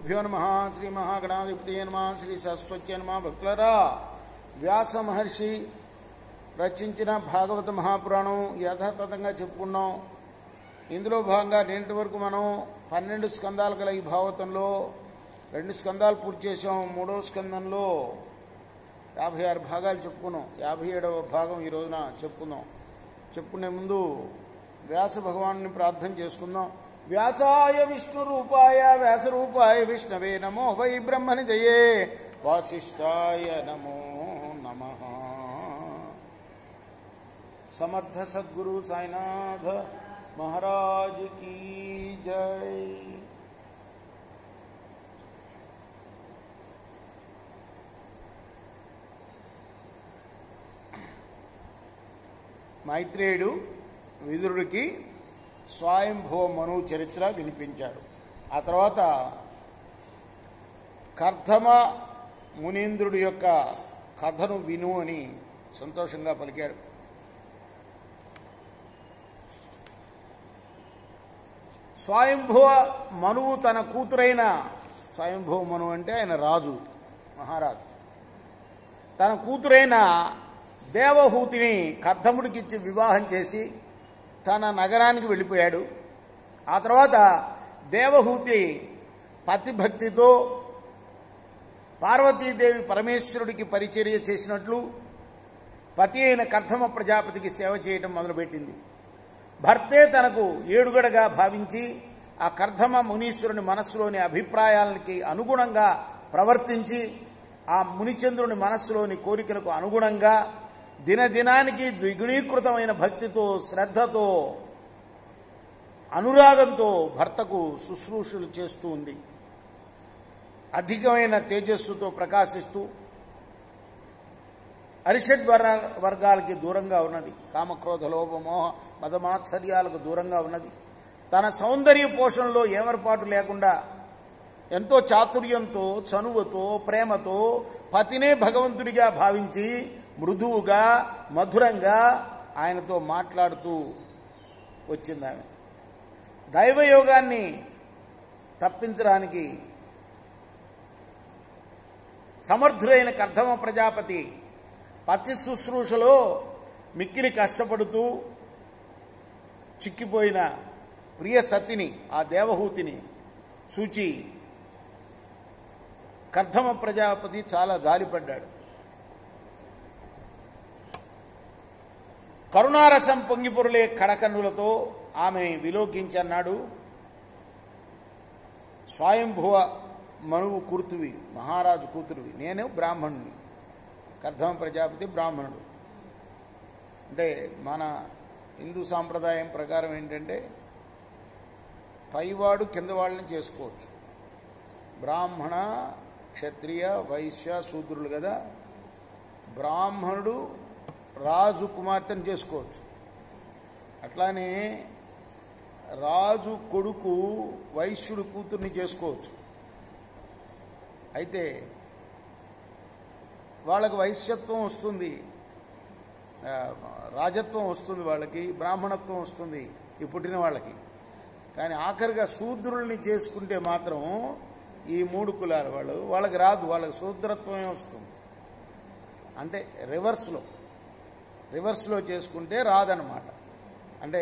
శ్రీగురుభ్యో నమః. శ్రీ మహాగణాధిపతయే నమః. శ్రీ సరస్వత్యై నమః. భక్తులారా, వ్యాస మహర్షి రచించిన భాగవత మహాపురాణం యథాతథంగా చెప్పుకున్నాం. ఇందులో భాగంగా నేటి వరకు మనం 12 స్కందాలు గల ఈ భాగవతంలో 2 స్కందాలు పూర్తి చేసాం. 3వ స్కందంలో 56 భాగాలు చెప్పుకున్నాం. 57వ భాగం ఈ రోజున చెప్పుకునే ముందు వ్యాస భగవాను ప్రార్థన చేసుకుందాం. వ్యాసాయ విష్ణు రూపాయ వ్యాసరూపాయ విష్ణవే నమో వై బ్రహ్మనిధయే వాసిష్ఠాయ నమో నమః. సమర్థ సద్గురు సాయినాథ महाराज की जय. మైత్రేయుడు విదురుడికి స్వయంభవ మనువు చరిత్ర వినిపించాడు. ఆ తర్వాత కర్ధమ మునీంద్రుడి యొక్క కథను విను అని సంతోషంగా పలికాడు. స్వయంభవ మనువు తన కూతురైన స్వయంభవ మనువు అంటే ఆయన రాజు, మహారాజు, తన కూతురైన దేవహూతిని కర్ధముడికిచ్చి వివాహం చేసి తన నగరానికి వెళ్ళిపోయాడు. ఆ తర్వాత దేవహూతి పతిభక్తితో పార్వతీదేవి పరమేశ్వరుడికి పరిచర్య చేసినట్లు పతి అయిన కర్ధమ ప్రజాపతికి సేవ చేయటం మొదలుపెట్టింది. భర్తే తనకు ఏడుగడగా భావించి ఆ కర్ధమ మునీశ్వరుని మనస్సులోని అభిప్రాయాలకి అనుగుణంగా ప్రవర్తించి ఆ మునిచంద్రుని మనస్సులోని కోరికలకు అనుగుణంగా దినదినానికి ద్విగుణీకృతమైన భక్తితో, శ్రద్ధతో, అనురాగంతో భర్తకు శుశ్రూషలు చేస్తూ ఉంది. అధికమైన తేజస్సుతో ప్రకాశిస్తూ అరిషడ్ వర్గాలకి దూరంగా ఉన్నది. కామక్రోధ లోభమోహ మదమాత్సర్యాలకు దూరంగా ఉన్నది. తన సౌందర్య పోషణలో ఏమరపాటు లేకుండా ఎంతో చాతుర్యంతో, చనువుతో, ప్రేమతో పతినే భగవంతుడిగా భావించి మృదువుగా, మధురంగా ఆయనతో మాట్లాడుతూ వచ్చింది. ఆమె దైవయోగాన్ని తప్పించడానికి సమర్థుడైన కర్ధమ ప్రజాపతి పతి శుశ్రూషలో మిక్కిలి కష్టపడుతూ చిక్కిపోయిన ప్రియ సతిని, ఆ దేవహూతిని చూచి కర్ధమ ప్రజాపతి చాలా జాలిపడ్డాడు. కరుణారసం పొంగిపొరులే కడకన్నులతో ఆమె విలోకించన్నాడు. స్వయంభువ మనువు కూతువి, మహారాజు కూతురువి, నేను బ్రాహ్మణుని. కర్ధమ ప్రజాపతి బ్రాహ్మణుడు. అంటే మన హిందూ సాంప్రదాయం ప్రకారం ఏంటంటే పైవాడు కింద వాళ్ళని చేసుకోవచ్చు. బ్రాహ్మణ, క్షత్రియ, వైశ్య, శూద్రులు కదా. బ్రాహ్మణుడు రాజు కుమార్తెను చేసుకోవచ్చు. అట్లానే రాజు కొడుకు వైశ్యుడు కూతుర్ని చేసుకోవచ్చు. అయితే వాళ్ళకి వైశ్యత్వం వస్తుంది, రాజత్వం వస్తుంది, వాళ్ళకి బ్రాహ్మణత్వం వస్తుంది ఈ పుట్టిన వాళ్ళకి. కానీ ఆఖరిగా శూద్రుల్ని చేసుకుంటే మాత్రం ఈ 3 కులాల వాళ్ళకి రాదు, వాళ్ళకి శూద్రత్వమే వస్తుంది. అంటే రివర్స్లో చేసుకుంటే రాదనమాట. అంటే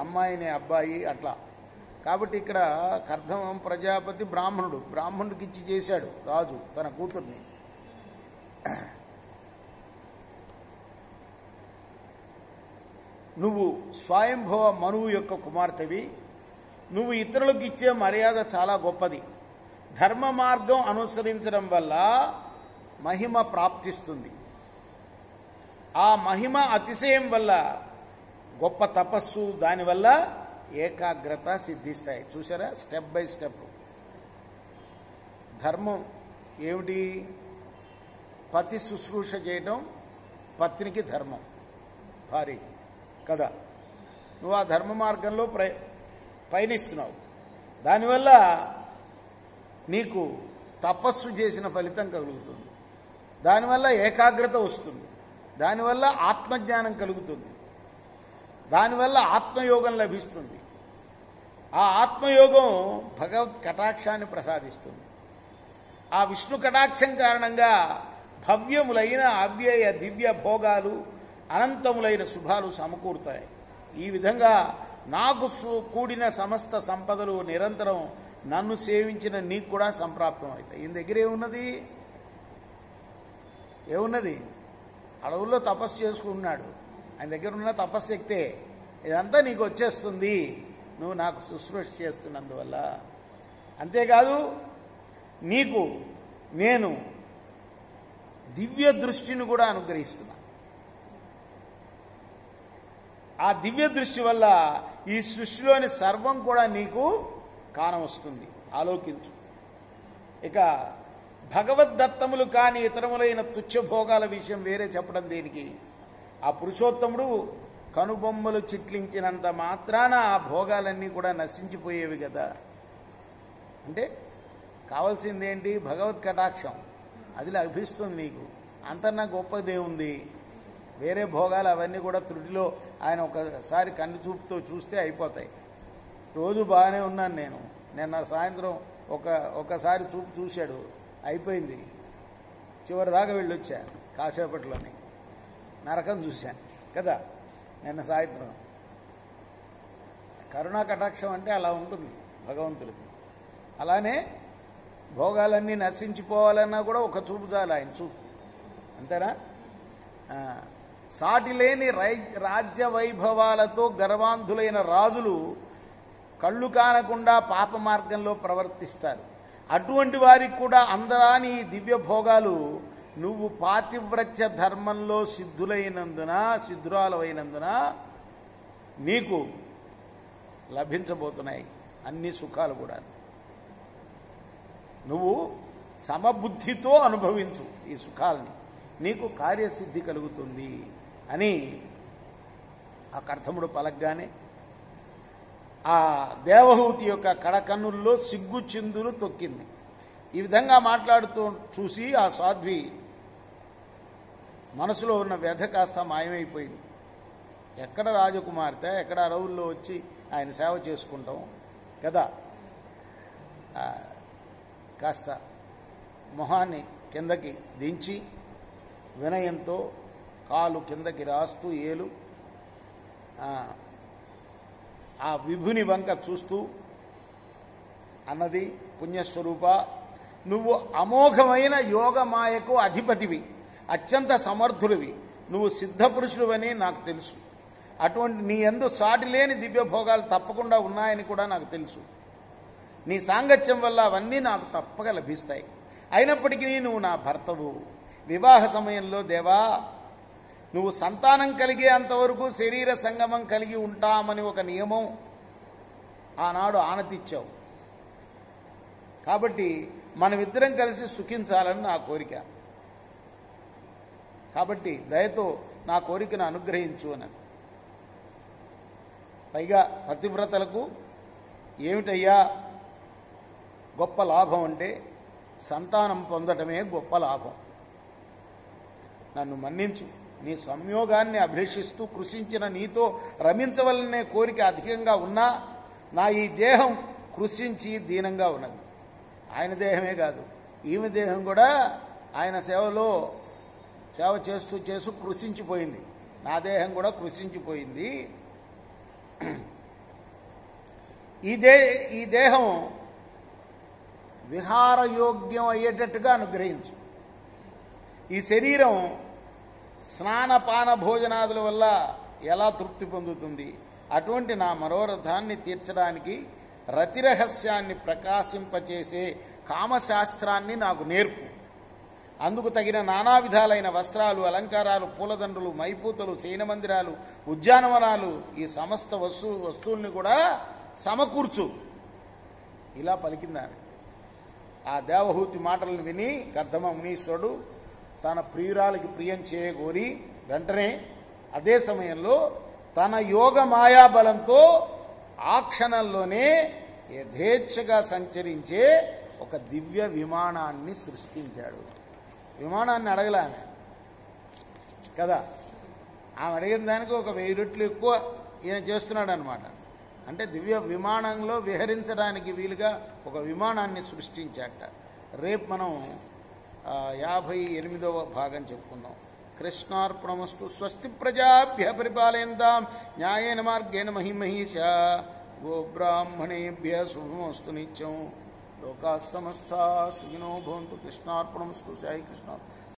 అమ్మాయిని అబ్బాయి అట్లా. కాబట్టి ఇక్కడ కర్ధమ ప్రజాపతి బ్రాహ్మణుడికి ఇచ్చి చేశాడు రాజు తన కూతుర్ని. నువ్వు స్వయంభవ మనువు యొక్క కుమార్తెవి. నువ్వు ఇతరులకు ఇచ్చే మర్యాద చాలా గొప్పది. ధర్మ మార్గం అనుసరించడం వల్ల మహిమ ప్రాప్తిస్తుంది. ఆ మహిమ అతిశయం వల్ల గొప్ప తపస్సు, దానివల్ల ఏకాగ్రత సిద్ధిస్తాయి. చూసారా, స్టెప్ బై స్టెప్. ధర్మం ఏమిటి? పతి శుశ్రూష చేయడం పత్నికి ధర్మం, భార్యకి కదా. నువ్వు ఆ ధర్మ మార్గంలో పయనిస్తున్నావు. దానివల్ల నీకు తపస్సు చేసిన ఫలితం కలుగుతుంది. దానివల్ల ఏకాగ్రత వస్తుంది. దానివల్ల ఆత్మజ్ఞానం కలుగుతుంది. దానివల్ల ఆత్మయోగం లభిస్తుంది. ఆ ఆత్మయోగం భగవత్ కటాక్షాన్ని ప్రసాదిస్తుంది. ఆ విష్ణు కటాక్షం కారణంగా భవ్యములైన అవ్యయ దివ్య భోగాలు, అనంతములైన శుభాలు సమకూరుతాయి. ఈ విధంగా నాకు కూడిన సమస్త సంపదలు నిరంతరం నన్ను సేవించిన నీకు కూడా సంప్రాప్తం అవుతాయి. ఈయన దగ్గర ఏమున్నది? అడవుల్లో తపస్సు చేసుకుంటున్నాడు. ఆయన దగ్గర ఉన్న తపశ్శక్తే. ఇదంతా నీకు వచ్చేస్తుంది నువ్వు నాకు శుశ్రూష చేస్తున్నందువల్ల. అంతేకాదు నీకు నేను దివ్య దృష్టిని కూడా అనుగ్రహిస్తున్నా. ఆ దివ్య దృష్టి వల్ల ఈ సృష్టిలోని సర్వం కూడా నీకు కానవస్తుంది. ఆలోకించు. ఇక భగవద్దత్తములు కాని ఇతరములైన తుచ్చ భోగాల విషయం వేరే చెప్పడం దేనికి? ఆ పురుషోత్తముడు కనుబొమ్మలు చిట్లించినంత మాత్రాన ఆ భోగాలన్నీ కూడా నశించిపోయేవి కదా. అంటే కావాల్సిందేంటి? భగవత్ కటాక్షం. అది లభిస్తుంది నీకు. అంతన్నా గొప్పదేముంది? వేరే భోగాలు అవన్నీ కూడా త్రుటిలో ఆయన ఒకసారి కన్ను చూపుతో చూస్తే అయిపోతాయి. రోజు బాగానే ఉన్నాను నేను. నిన్న సాయంత్రం ఒకసారి చూపు చూశాడు, అయిపోయింది. చివరి దాకా వెళ్ళొచ్చా కాసేపట్లోనే. నరకం చూశాను కదా నిన్న సాయంత్రం. కరుణా కటాక్షం అంటే అలా ఉంటుంది భగవంతుడికి. అలానే భోగాలన్నీ నశించిపోవాలన్నా కూడా ఒక చూపు చాలు ఆయన చూపు. అంతేనా? సాటిలేని రాజ్య వైభవాలతో గర్వాంధులైన రాజులు కళ్ళు కానకుండా పాప మార్గంలో ప్రవర్తిస్తారు. అటువంటి వారికి కూడా అందరాని దివ్య భోగాలు నువ్వు పాతివ్రత్య ధర్మంలో సిద్ధురాలైనందున నీకు లభించబోతున్నాయి అన్ని సుఖాలు కూడా. నువ్వు సమబుద్ధితో అనుభవించు ఈ సుఖాలని, నీకు కార్యసిద్ధి కలుగుతుంది అని ఆ కర్తముడు పలకగానే ఆ దేవహూతి యొక్క కడకన్నుల్లో సిగ్గు చిందులు తొక్కింది. ఈ విధంగా మాట్లాడుతూ చూసి ఆ సాధ్వి మనసులో ఉన్న వ్యధ కాస్త మాయమైపోయింది. ఎక్కడ రాజకుమార్తె, ఎక్కడ అడవుల్లో వచ్చి ఆయన సేవ చేసుకుంటాం కదా. కాస్త మొహాన్ని కిందకి దించి వినయంతో కాలు కిందకి రాస్తూ ఏలు ఆ విభుని వంక చూస్తూ అన్నది, పుణ్యస్వరూప, నువ్వు అమోఘమైన యోగమాయకు అధిపతివి, అత్యంత సమర్థుడివి, నువ్వు సిద్ధపురుషుడివని నాకు తెలుసు. అటువంటి నీ యందు సాటి లేని దివ్య భోగాలు తప్పకుండా ఉన్నాయని కూడా నాకు తెలుసు. నీ సాంగత్యం వల్ల అవన్నీ నాకు తప్పక లభిస్తాయి. అయినప్పటికీ నువ్వు నా భర్తవు. వివాహ సమయంలో దేవా, నువ్వు సంతానం కలిగే అంతవరకు శరీర సంగమం కలిగి ఉంటామని ఒక నియమం ఆనాడు ఆనతిచ్చావు. కాబట్టి మనమిద్దరం కలిసి సుఖించాలని నా కోరిక. కాబట్టి దయతో నా కోరికను అనుగ్రహించు అన్నది. పైగా పతివ్రతలకు ఏమిటయ్యా గొప్ప లాభం అంటే సంతానం పొందటమే గొప్ప లాభం. నన్ను మన్నించు. నీ సంయోగాన్ని అభిలషిస్తూ కృషించిన నీతో రమించవలనే కోరిక అధికంగా ఉన్నా నా ఈ దేహం కృషించి దీనంగా ఉన్నది. ఆయన దేహమే కాదు, ఈమె దేహం కూడా ఆయన సేవ చేస్తూ కృషించిపోయింది. నా దేహం కూడా కృషించిపోయింది. ఈ దేహం విహారయోగ్యం అయ్యేటట్టుగా అనుగ్రహించు. ఈ శరీరం స్నానపాన భోజనాదుల వల్ల ఎలా తృప్తి పొందుతుంది? అటువంటి నా మనోరథాన్ని తీర్చడానికి రతిరహస్యాన్ని ప్రకాశింపచేసే కామశాస్త్రాన్ని నాకు నేర్పు. అందుకు తగిన నానా విధాలైన వస్త్రాలు, అలంకారాలు, పూలదండలు, మైపూతలు, శయనమందిరాలు, ఉద్యానవనాలు, ఈ సమస్త వస్తువుల్ని కూడా సమకూర్చు. ఇలా పలికిందాను. ఆ దేవహూతి మాటలను విని కర్దమ మునీశ్వరుడు తన ప్రియురాలికి ప్రియం చేయగోరి వెంటనే అదే సమయంలో తన యోగ మాయాబలంతో ఆ క్షణంలోనే యథేచ్ఛగా సంచరించే ఒక దివ్య విమానాన్ని సృష్టించాడు. విమానాన్ని అడగలామె కదా, ఆమె అడిగిన దానికి ఒక 1000 రెట్లు ఎక్కువ ఈయన చేస్తున్నాడు అనమాట. అంటే దివ్య విమానంలో విహరించడానికి వీలుగా ఒక విమానాన్ని సృష్టించాట. రేపు మనం 58వ భాగం చెప్పుకుందాం. కృష్ణార్పణమస్తు. స్వస్తి ప్రజాభ్య పరిపాలయంతాం న్యాయేన మార్గేణ మహిమహీష. గోబ్రాహ్మణేభ్య శుభమస్తు నిత్యం. లోకా సమస్తా సుఖినో భవంతు. కృష్ణార్పణమస్తు. సాయి కృష్ణ.